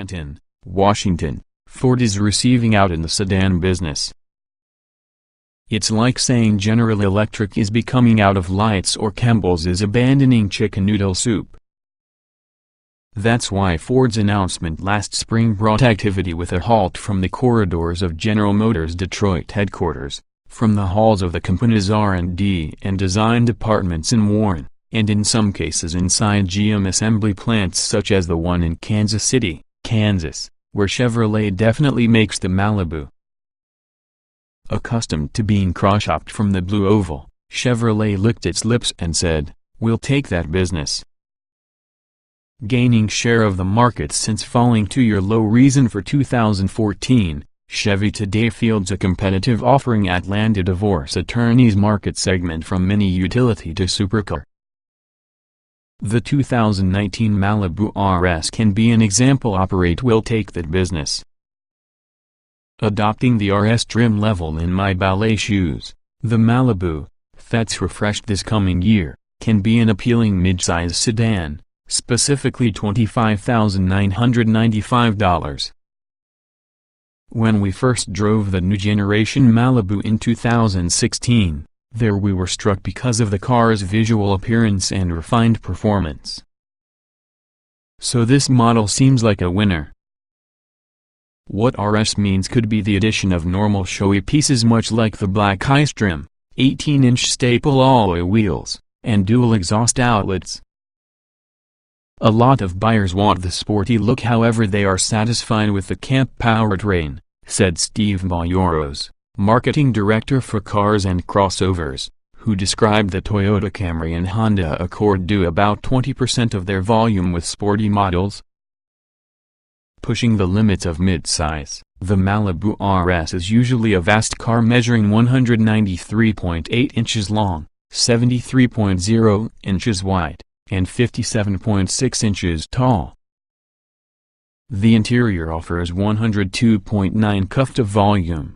Burlington, Washington, Ford is receiving out in the sedan business. It's like saying General Electric is becoming out of lights or Campbell's is abandoning chicken noodle soup. That's why Ford's announcement last spring brought activity with a halt from the corridors of General Motors' Detroit headquarters, from the halls of the company's R&D and design departments in Warren, and in some cases inside GM assembly plants such as the one in Kansas City, Kansas, where Chevrolet definitely makes the Malibu. Accustomed to being cross-shopped from the Blue Oval, Chevrolet licked its lips and said, "We'll take that business." Gaining share of the market since falling to your low reason for 2014, Chevy today fields a competitive offering at landed divorce attorneys market segment from mini utility to supercar. The 2019 Malibu RS can be an example. Operate will take that business. Adopting the RS trim level in my ballet shoes, the Malibu, that's refreshed this coming year, can be an appealing mid-size sedan, specifically $25,995. When we first drove the new generation Malibu in 2016, we were struck because of the car's visual appearance and refined performance. So this model seems like a winner. What RS means could be the addition of normal showy pieces much like the black ice trim, 18-inch staple alloy wheels, and dual exhaust outlets. A lot of buyers want the sporty look, however they are satisfied with the camp powertrain, said Steve Maioros, marketing director for cars and crossovers, who described the Toyota Camry and Honda Accord do about 20% of their volume with sporty models. Pushing the limits of midsize, the Malibu RS is usually a vast car measuring 193.8 inches long, 73.0 inches wide, and 57.6 inches tall. The interior offers 102.9 cuff to volume.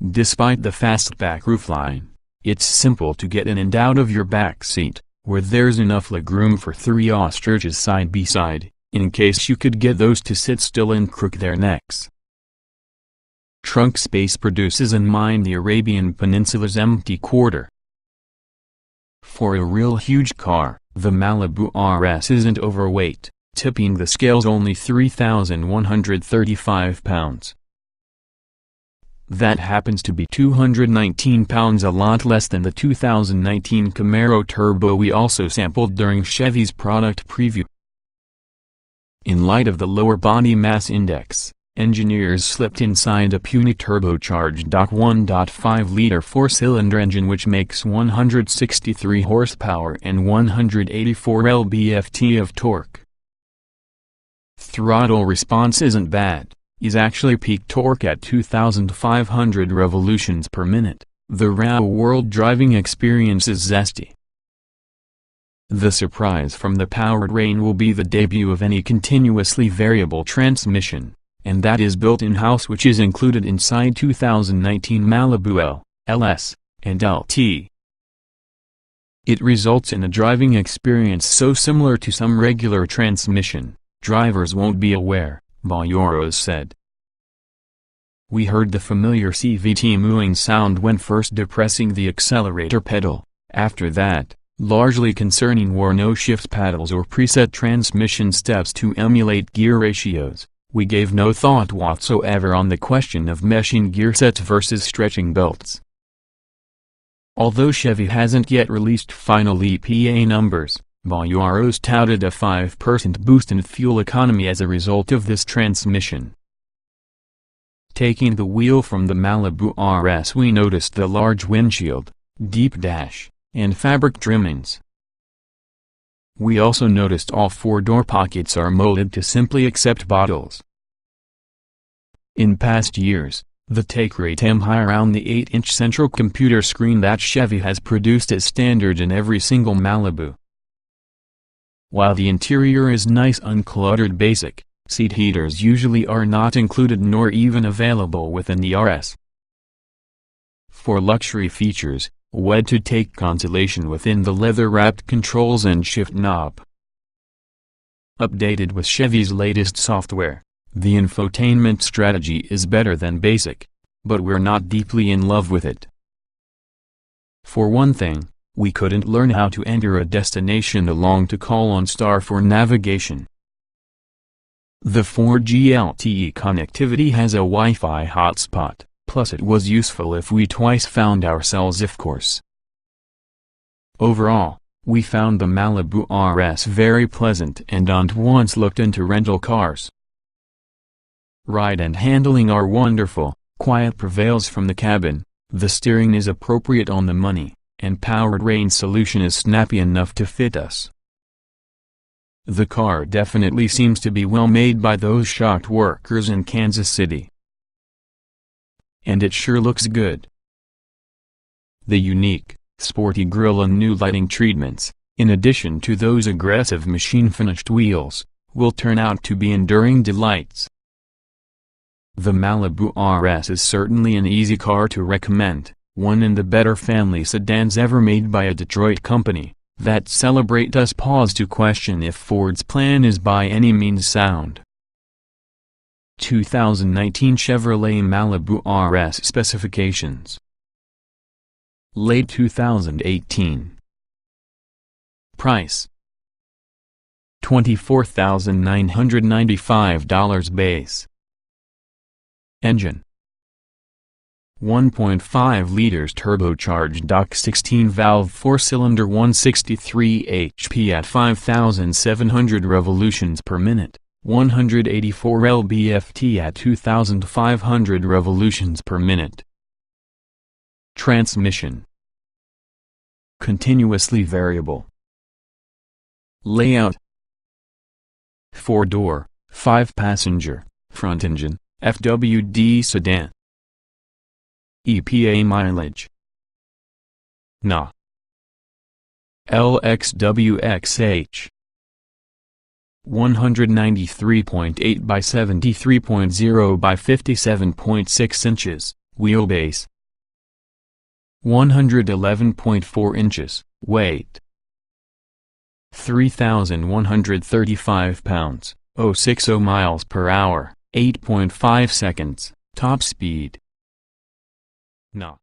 Despite the fastback roofline, it's simple to get in and out of your back seat, where there's enough legroom for 3 ostriches side by side, in case you could get those to sit still and crook their necks. Trunk space produces and mine the Arabian Peninsula's empty quarter. For a real huge car, the Malibu RS isn't overweight, tipping the scales only 3,135 pounds. That happens to be 219 pounds, a lot less than the 2019 Camaro Turbo we also sampled during Chevy's product preview. In light of the lower body mass index, engineers slipped inside a puny turbocharged 1.5-liter 4-cylinder engine which makes 163 horsepower and 184 lb-ft of torque. Throttle response isn't bad, is actually peak torque at 2,500 revolutions per minute. The raw world driving experience is zesty. The surprise from the powertrain will be the debut of any continuously variable transmission, and that is built in-house, which is included inside 2019 Malibu L, LS, and LT. It results in a driving experience so similar to some regular transmission, drivers won't be aware, Maioros said. We heard the familiar CVT mooing sound when first depressing the accelerator pedal. After that, largely concerning were no shift paddles or preset transmission steps to emulate gear ratios. We gave no thought whatsoever on the question of meshing gear sets versus stretching belts. Although Chevy hasn't yet released final EPA numbers, Maioros touted a 5% boost in fuel economy as a result of this transmission. Taking the wheel from the Malibu RS, we noticed the large windshield, deep dash, and fabric trimmings. We also noticed all 4 door pockets are molded to simply accept bottles. In past years, the take rate high around the 8-inch central computer screen that Chevy has produced is standard in every single Malibu. While the interior is nice, uncluttered, basic, seat heaters usually are not included nor even available within the RS. For luxury features, WED to take consolation within the leather-wrapped controls and shift knob. Updated with Chevy's latest software, the infotainment strategy is better than basic, but we're not deeply in love with it. For one thing, we couldn't learn how to enter a destination along to call on Star for navigation. The 4G LTE connectivity has a Wi-Fi hotspot, plus it was useful if we twice found ourselves off course. Overall, we found the Malibu RS very pleasant and once looked into rental cars. Ride and handling are wonderful, quiet prevails from the cabin, the steering is appropriate on the money, and powertrain solution is snappy enough to fit us. The car definitely seems to be well made by those shocked workers in Kansas City. And it sure looks good. The unique, sporty grille and new lighting treatments, in addition to those aggressive machine-finished wheels, will turn out to be enduring delights. The Malibu RS is certainly an easy car to recommend, one in the better family sedans ever made by a Detroit company, that celebrate us pause to question if Ford's plan is by any means sound. 2019 Chevrolet Malibu RS specifications. Late 2018. Price: $24,995 base. Engine: 1.5 liters turbocharged DOC 16-valve 4-cylinder 163 HP at 5,700 revolutions per minute, 184 lb-ft at 2,500 revolutions per minute. Transmission: continuously variable. Layout: 4-door, 5-passenger, front engine, FWD sedan. EPA mileage: NA LXWXH 193.8 by 73.0 by 57.6 inches, wheelbase 111.4 inches, weight 3,135 pounds, 060 miles per hour, 8.5 seconds, top speed. NA